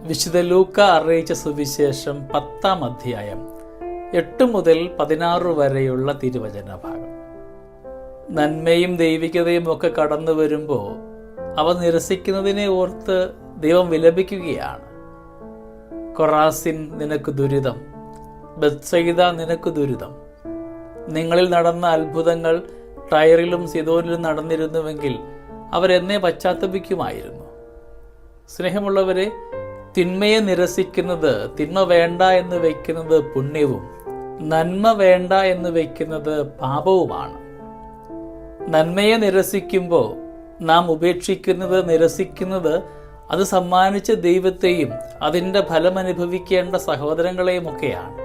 വിശുദ്ധ ലൂക്ക അറിയിച്ച സുവിശേഷം 10-ാം അധ്യായം 8 മുതൽ 16 വരെയുള്ള തിരുവചന ഭാഗം. നന്മയും ദൈവികതയും ഒക്കെ കടന്നു വരുമ്പോൾ അവ നിരസിക്കുന്നതിനെ ഓർത്ത് ദൈവം വിലപിക്കുകയാണ്. കൊറാസിൻ നിനക്ക് ദുരിതം, ബത്സയിദ നിനക്ക് ദുരിതം. നിങ്ങളിൽ നടന്ന അത്ഭുതങ്ങൾ ടയറിലും സിദോനിലും നടന്നിരുന്നുവെങ്കിൽ അവരെന്നെ പശ്ചാത്തപിക്കുമായിരുന്നു. സ്നേഹമുള്ളവരെ, തിന്മയെ നിരസിക്കുന്നത്, തിന്മ വേണ്ട എന്ന് വയ്ക്കുന്നത് പുണ്യവും നന്മ വേണ്ട എന്ന് വയ്ക്കുന്നത് പാപവുമാണ്. നന്മയെ നിരസിക്കുമ്പോൾ നാം ഉപേക്ഷിക്കുന്നത്, നിരസിക്കുന്നത് അത് സമ്മാനിച്ച ദൈവത്തെയും അതിൻ്റെ ഫലമനുഭവിക്കേണ്ട സഹോദരങ്ങളെയുമൊക്കെയാണ്.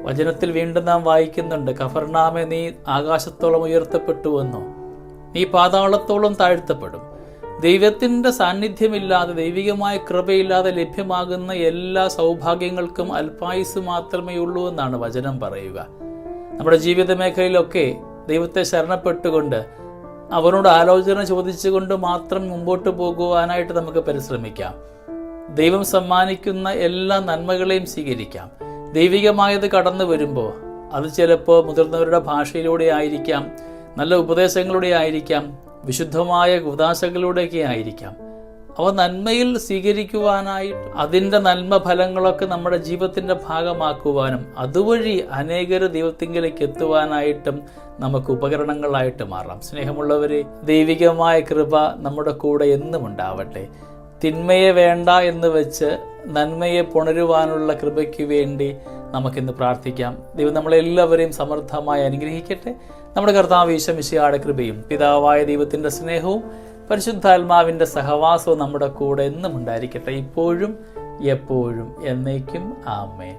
വചനത്തിൽ വീണ്ടും നാം വായിക്കുന്നുണ്ട്, കഫർനാമേ നീ ആകാശത്തോളം ഉയർത്തപ്പെട്ടുവെന്നോ, നീ പാതാളത്തോളം താഴ്ത്തപ്പെടും. ദൈവത്തിൻ്റെ സാന്നിധ്യമില്ലാതെ, ദൈവികമായ കൃപയില്ലാതെ ലഭ്യമാകുന്ന എല്ലാ സൗഭാഗ്യങ്ങൾക്കും അല്പായുസ് മാത്രമേ ഉള്ളൂ എന്നാണ് വചനം പറയുക. നമ്മുടെ ജീവിത മേഖലയിലൊക്കെ ദൈവത്തെ ശരണപ്പെട്ടുകൊണ്ട് അവനോട് ആലോചന ചോദിച്ചുകൊണ്ട് മാത്രം മുമ്പോട്ട് പോകുവാനായിട്ട് നമുക്ക് പരിശ്രമിക്കാം. ദൈവം സമ്മാനിക്കുന്ന എല്ലാ നന്മകളെയും സ്വീകരിക്കാം. ദൈവികമായത് കടന്നു വരുമ്പോൾ അത് ചിലപ്പോൾ മുതിർന്നവരുടെ ഭാഷയിലൂടെ ആയിരിക്കാം, നല്ല ഉപദേശങ്ങളിലൂടെ ആയിരിക്കാം, വിശുദ്ധമായ ഉദാശകളിലൂടെയൊക്കെ ആയിരിക്കാം. അവ നന്മയിൽ സ്വീകരിക്കുവാനായിട്ട് അതിൻ്റെ നന്മ ഫലങ്ങളൊക്കെ നമ്മുടെ ജീവിതത്തിൻ്റെ ഭാഗമാക്കുവാനും അതുവഴി അനേകർ ദൈവത്തിങ്കിലേക്ക് എത്തുവാനായിട്ടും നമുക്ക് ഉപകരണങ്ങളായിട്ട് മാറാം. സ്നേഹമുള്ളവരെ, ദൈവികമായ കൃപ നമ്മുടെ കൂടെ എന്നും ഉണ്ടാവട്ടെ. തിന്മയെ വേണ്ട എന്ന് വെച്ച് നന്മയെ പുണരുവാനുള്ള കൃപയ്ക്ക് വേണ്ടി നമുക്കിന്ന് പ്രാർത്ഥിക്കാം. ദൈവം നമ്മളെല്ലാവരെയും സമൃദ്ധമായി അനുഗ്രഹിക്കട്ടെ. നമ്മുടെ കർത്താവ് ഈശോ മിശിഹായുടെ കൃപയും പിതാവായ ദൈവത്തിൻ്റെ സ്നേഹവും പരിശുദ്ധാത്മാവിൻ്റെ സഹവാസവും നമ്മുടെ കൂടെ എന്നും ഉണ്ടായിരിക്കട്ടെ, ഇപ്പോഴും എപ്പോഴും എന്നേക്കും. ആമേൻ.